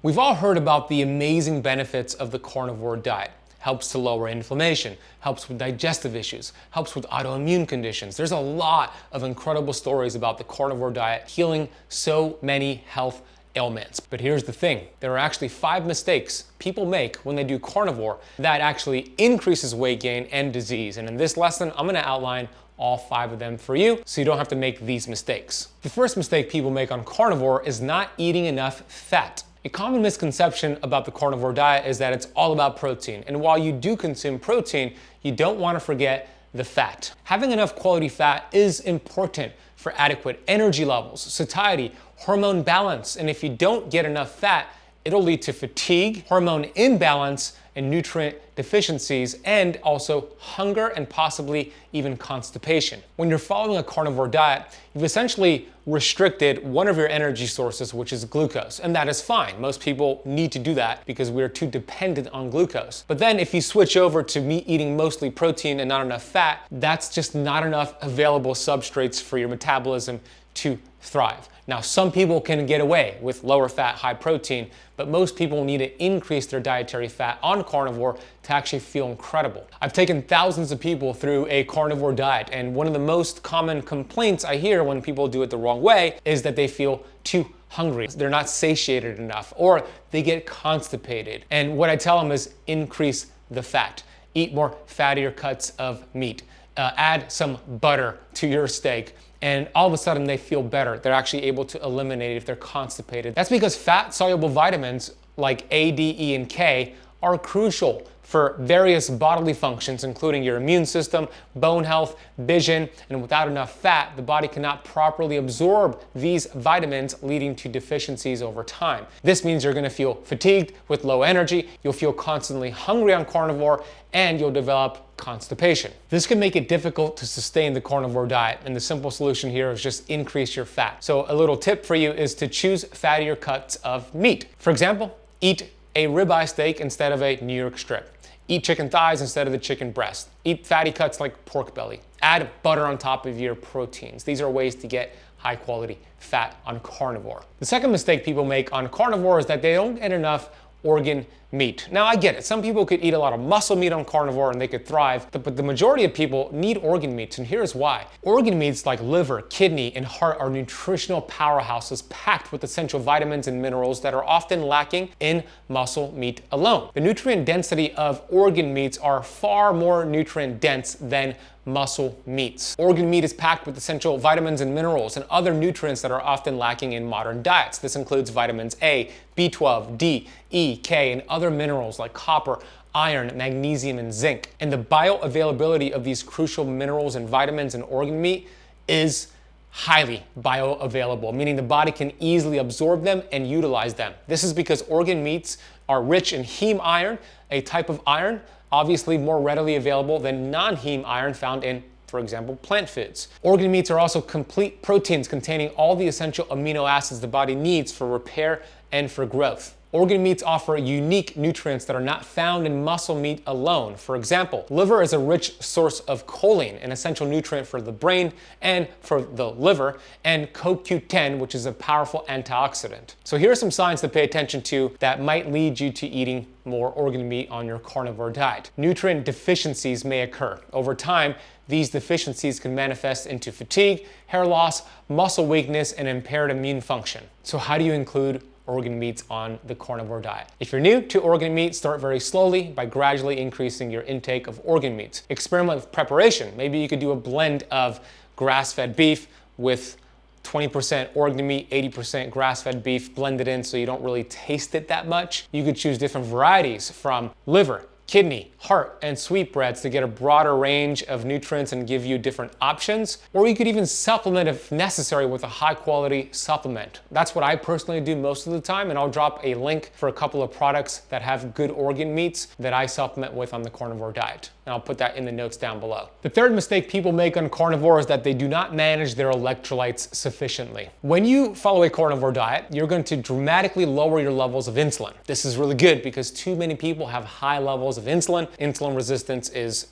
We've all heard about the amazing benefits of the carnivore diet. Helps to lower inflammation, helps with digestive issues, helps with autoimmune conditions. There's a lot of incredible stories about the carnivore diet healing so many health ailments. But here's the thing, there are actually 5 mistakes people make when they do carnivore that actually increases weight gain and disease. And in this lesson, I'm gonna outline all 5 of them for you so you don't have to make these mistakes. The first mistake people make on carnivore is not eating enough fat. A common misconception about the carnivore diet is that it's all about protein. And while you do consume protein, you don't want to forget the fat. Having enough quality fat is important for adequate energy levels, satiety, hormone balance. And if you don't get enough fat, it'll lead to fatigue, hormone imbalance, and nutrient deficiencies, and also hunger and possibly even constipation. When you're following a carnivore diet, you've essentially restricted one of your energy sources, which is glucose, and that is fine. Most people need to do that because we're too dependent on glucose. But then if you switch over to eating mostly protein and not enough fat, that's just not enough available substrates for your metabolism to thrive. Now, some people can get away with lower fat, high protein, but most people need to increase their dietary fat on carnivore to actually feel incredible. I've taken thousands of people through a carnivore diet, and one of the most common complaints I hear when people do it the wrong way is that they feel too hungry. They're not satiated enough, or they get constipated. And what I tell them is increase the fat. Eat more fattier cuts of meat. Add some butter to your steak. And all of a sudden they feel better. They're actually able to eliminate it if they're constipated. That's because fat-soluble vitamins like A, D, E, and K are crucial for various bodily functions, including your immune system, bone health, vision, and without enough fat, the body cannot properly absorb these vitamins, leading to deficiencies over time. This means you're gonna feel fatigued with low energy, you'll feel constantly hungry on carnivore, and you'll develop constipation. This can make it difficult to sustain the carnivore diet, and the simple solution here is just increase your fat. So a little tip for you is to choose fattier cuts of meat. For example, eat a ribeye steak instead of a New York strip. Eat chicken thighs instead of the chicken breast. Eat fatty cuts like pork belly. Add butter on top of your proteins. These are ways to get high quality fat on carnivore. The second mistake people make on carnivore is that they don't get enough organ meat. Now, I get it. Some people could eat a lot of muscle meat on carnivore and they could thrive, but the majority of people need organ meats, and here's why. Organ meats like liver, kidney, and heart are nutritional powerhouses packed with essential vitamins and minerals that are often lacking in muscle meat alone. The nutrient density of organ meats are far more nutrient dense than muscle meats. Organ meat is packed with essential vitamins and minerals and other nutrients that are often lacking in modern diets. This includes vitamins A, B12, D, E, K, and other minerals like copper, iron, magnesium, and zinc. And the bioavailability of these crucial minerals and vitamins in organ meat is highly bioavailable, meaning the body can easily absorb them and utilize them. This is because organ meats are rich in heme iron, a type of iron obviously more readily available than non-heme iron found in, for example, plant foods. Organ meats are also complete proteins containing all the essential amino acids the body needs for repair and for growth. Organ meats offer unique nutrients that are not found in muscle meat alone. For example, liver is a rich source of choline, an essential nutrient for the brain and for the liver, and CoQ10, which is a powerful antioxidant. So here are some signs to pay attention to that might lead you to eating more organ meat on your carnivore diet. Nutrient deficiencies may occur. Over time, these deficiencies can manifest into fatigue, hair loss, muscle weakness, and impaired immune function. So how do you include organ meats on the carnivore diet? If you're new to organ meat, start very slowly by gradually increasing your intake of organ meats. Experiment with preparation. Maybe you could do a blend of grass-fed beef with 20% organ meat, 80% grass-fed beef blended in so you don't really taste it that much. You could choose different varieties from liver, kidney, heart, and sweetbreads to get a broader range of nutrients and give you different options. Or you could even supplement if necessary with a high quality supplement. That's what I personally do most of the time, and I'll drop a link for a couple of products that have good organ meats that I supplement with on the carnivore diet. And I'll put that in the notes down below. The third mistake people make on carnivore is that they do not manage their electrolytes sufficiently. When you follow a carnivore diet, you're going to dramatically lower your levels of insulin. This is really good because too many people have high levels of insulin. Insulin resistance is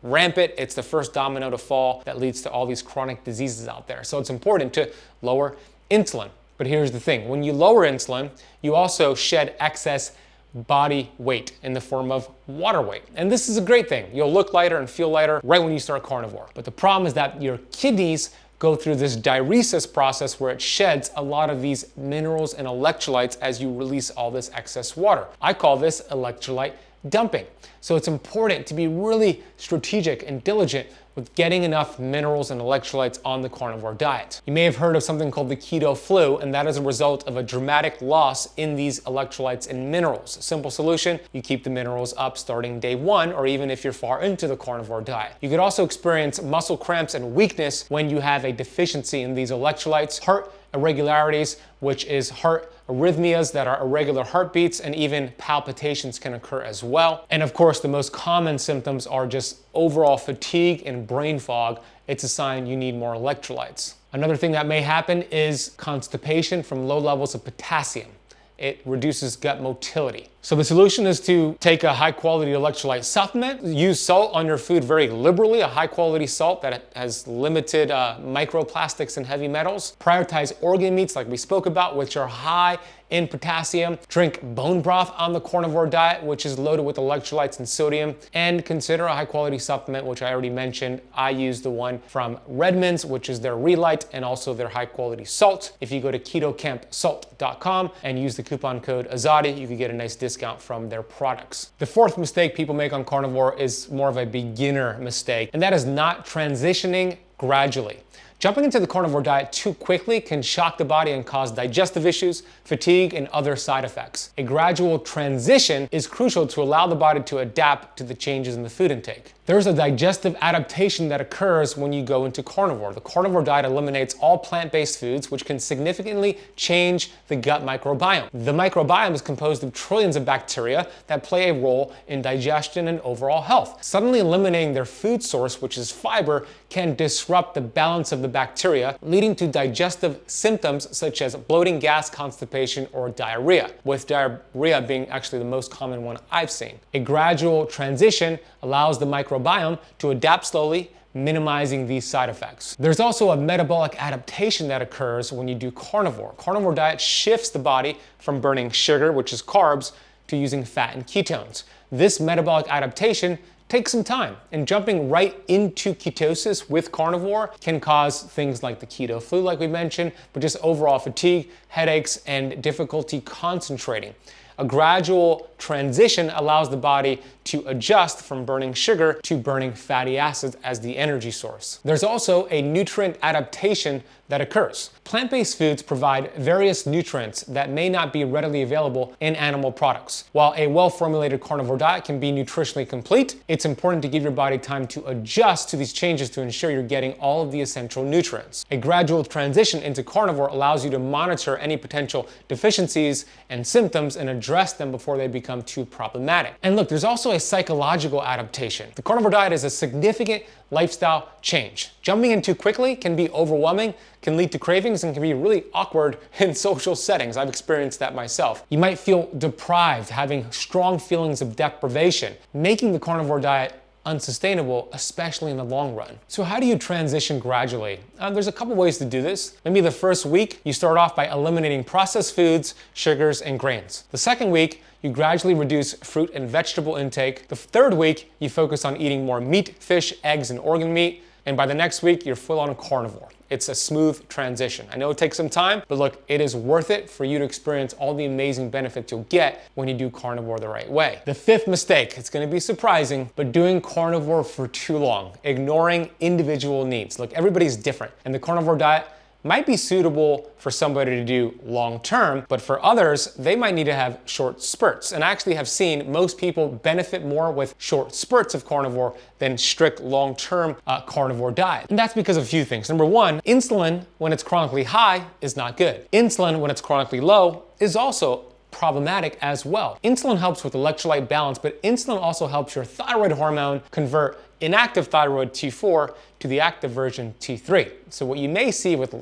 rampant. It's the first domino to fall that leads to all these chronic diseases out there. So it's important to lower insulin. But here's the thing, when you lower insulin, you also shed excess body weight in the form of water weight. And this is a great thing. You'll look lighter and feel lighter right when you start carnivore. But the problem is that your kidneys go through this diuresis process where it sheds a lot of these minerals and electrolytes as you release all this excess water. I call this electrolyte dumping. So it's important to be really strategic and diligent with getting enough minerals and electrolytes on the carnivore diet. You may have heard of something called the keto flu, and that is a result of a dramatic loss in these electrolytes and minerals. A simple solution, you keep the minerals up starting day 1, or even if you're far into the carnivore diet. You could also experience muscle cramps and weakness when you have a deficiency in these electrolytes, heart irregularities, which is heart arrhythmias that are irregular heartbeats, and even palpitations can occur as well. And of course, the most common symptoms are just overall fatigue and brain fog. It's a sign you need more electrolytes. Another thing that may happen is constipation from low levels of potassium. It reduces gut motility. So the solution is to take a high quality electrolyte supplement, use salt on your food very liberally, a high quality salt that has limited microplastics and heavy metals. Prioritize organ meats like we spoke about, which are high in potassium. Drink bone broth on the carnivore diet, which is loaded with electrolytes and sodium. And consider a high quality supplement, which I already mentioned. I use the one from Redmond's, which is their Relight, and also their high quality salt. If you go to ketocampsalt.com and use the coupon code Azadi, you can get a nice discount from their products. The fourth mistake people make on carnivore is more of a beginner mistake, and that is not transitioning gradually. Jumping into the carnivore diet too quickly can shock the body and cause digestive issues, fatigue, and other side effects. A gradual transition is crucial to allow the body to adapt to the changes in the food intake. There's a digestive adaptation that occurs when you go into carnivore. The carnivore diet eliminates all plant-based foods, which can significantly change the gut microbiome. The microbiome is composed of trillions of bacteria that play a role in digestion and overall health. Suddenly eliminating their food source, which is fiber, can disrupt the balance of the bacteria, leading to digestive symptoms such as bloating, gas, constipation, or diarrhea, with diarrhea being actually the most common one I've seen. A gradual transition allows the microbiome to adapt slowly, minimizing these side effects. There's also a metabolic adaptation that occurs when you do carnivore. Carnivore diet shifts the body from burning sugar, which is carbs, to using fat and ketones. This metabolic adaptation takes some time, and jumping right into ketosis with carnivore can cause things like the keto flu, like we mentioned, but just overall fatigue, headaches, and difficulty concentrating. A gradual transition allows the body to adjust from burning sugar to burning fatty acids as the energy source. There's also a nutrient adaptation that occurs. Plant-based foods provide various nutrients that may not be readily available in animal products. While a well-formulated carnivore diet can be nutritionally complete, it's important to give your body time to adjust to these changes to ensure you're getting all of the essential nutrients. A gradual transition into carnivore allows you to monitor any potential deficiencies and symptoms and address them before they become too problematic. And look, there's also a psychological adaptation. The carnivore diet is a significant lifestyle change. Jumping in too quickly can be overwhelming, can lead to cravings, and can be really awkward in social settings. I've experienced that myself. You might feel deprived, having strong feelings of deprivation, making the carnivore diet unsustainable, especially in the long run. So how do you transition gradually? There's a couple ways to do this. Maybe the first week, you start off by eliminating processed foods, sugars, and grains. The second week, you gradually reduce fruit and vegetable intake. The third week, you focus on eating more meat, fish, eggs, and organ meat. And by the next week, you're full on carnivore. It's a smooth transition. I know it takes some time, but look, it is worth it for you to experience all the amazing benefits you'll get when you do carnivore the right way. The fifth mistake, it's gonna be surprising, but doing carnivore for too long, ignoring individual needs. Look, everybody's different, and the carnivore diet might be suitable for somebody to do long term, but for others, they might need to have short spurts. And I actually have seen most people benefit more with short spurts of carnivore than strict long-term carnivore diet. And that's because of a few things. Number one, insulin, when it's chronically high, is not good. Insulin, when it's chronically low, is also problematic as well. Insulin helps with electrolyte balance, but insulin also helps your thyroid hormone convert inactive thyroid T4 to the active version T3. So what you may see with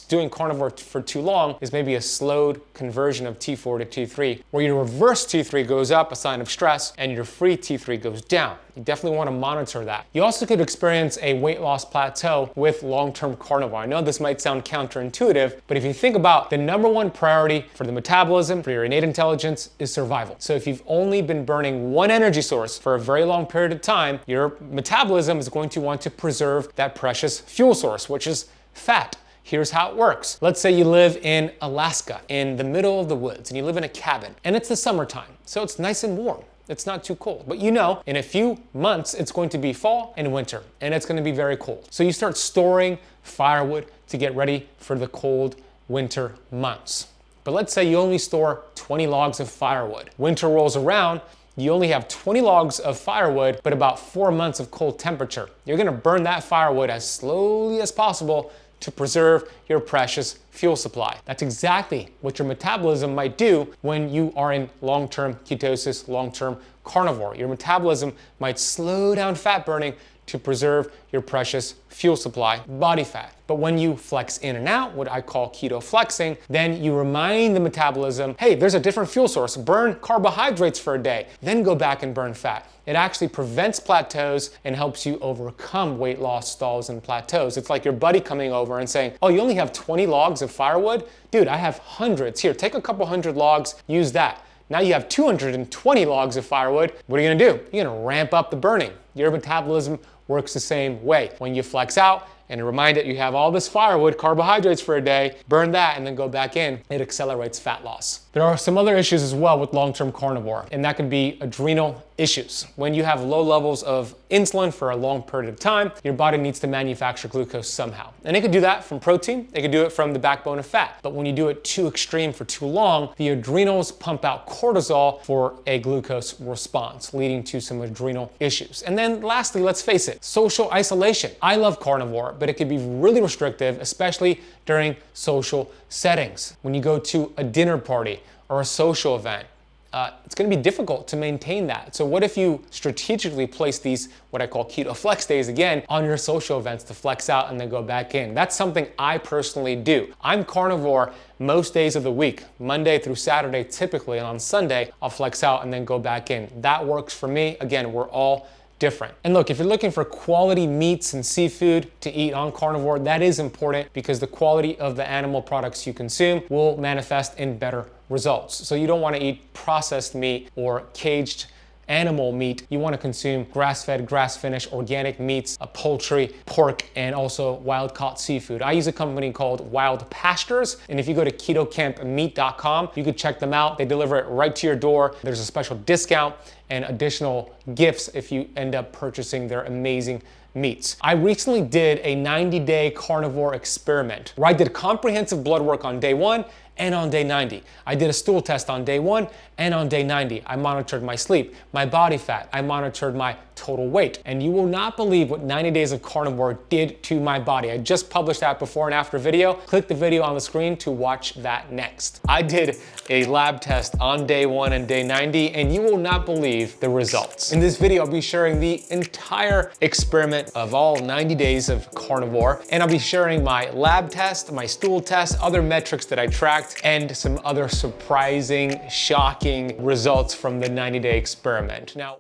doing carnivore for too long is maybe a slowed conversion of T4 to T3, where your reverse T3 goes up, a sign of stress, and your free T3 goes down. You definitely want to monitor that. You also could experience a weight loss plateau with long-term carnivore. I know this might sound counterintuitive, but if you think about the #1 priority for the metabolism, for your innate intelligence, is survival. So if you've only been burning one energy source for a very long period of time, your metabolism is going to want to preserve that precious fuel source, which is fat. Here's how it works. Let's say you live in Alaska, in the middle of the woods, and you live in a cabin, and it's the summertime, so it's nice and warm. It's not too cold. But you know, in a few months, it's going to be fall and winter, and it's going to be very cold. So you start storing firewood to get ready for the cold winter months. But let's say you only store 20 logs of firewood. Winter rolls around, you only have 20 logs of firewood, but about 4 months of cold temperature. You're gonna burn that firewood as slowly as possible to preserve your precious fuel supply. That's exactly what your metabolism might do when you are in long-term ketosis, long-term carnivore. Your metabolism might slow down fat burning to preserve your precious fuel supply, body fat. But when you flex in and out, what I call keto flexing, then you remind the metabolism, hey, there's a different fuel source. Burn carbohydrates for a day, then go back and burn fat. It actually prevents plateaus and helps you overcome weight loss stalls and plateaus. It's like your buddy coming over and saying, oh, you only have 20 logs of firewood? Dude, I have hundreds. Here, take a couple hundred logs, use that. Now you have 220 logs of firewood. What are you gonna do? You're gonna ramp up the burning. Your metabolism works the same way. When you flex out and remind it you have all this firewood, carbohydrates for a day, burn that and then go back in, it accelerates fat loss. There are some other issues as well with long-term carnivore, and that can be adrenal issues. When you have low levels of insulin for a long period of time, your body needs to manufacture glucose somehow. And it could do that from protein, it could do it from the backbone of fat. But when you do it too extreme for too long, the adrenals pump out cortisol for a glucose response, leading to some adrenal issues. And then lastly, let's face it, social isolation. I love carnivore, but it can be really restrictive, especially during social settings. When you go to a dinner party or a social event, it's going to be difficult to maintain that. So what if you strategically place these, what I call keto flex days again, on your social events to flex out and then go back in? That's something I personally do. I'm carnivore most days of the week, Monday through Saturday typically, and on Sunday, I'll flex out and then go back in. That works for me. Again, we're all different. And look, if you're looking for quality meats and seafood to eat on carnivore, that is important because the quality of the animal products you consume will manifest in better results. So you don't want to eat processed meat or caged animal meat. You want to consume grass-fed, grass-finished, organic meats, poultry, pork, and also wild-caught seafood. I use a company called Wild Pastures, and if you go to ketocampmeat.com, you can check them out. They deliver it right to your door. There's a special discount and additional gifts if you end up purchasing their amazing meats. I recently did a 90-day carnivore experiment where I did comprehensive blood work on day 1 and on day 90. I did a stool test on day 1 and on day 90. I monitored my sleep, my body fat, I monitored my total weight. And you will not believe what 90 days of carnivore did to my body. I just published that before and after video. Click the video on the screen to watch that next. I did a lab test on day 1 and day 90, and you will not believe the results. In this video, I'll be sharing the entire experiment of all 90 days of carnivore, and I'll be sharing my lab test, my stool test, other metrics that I tracked, and some other surprising, shocking results from the 90-day experiment. Now,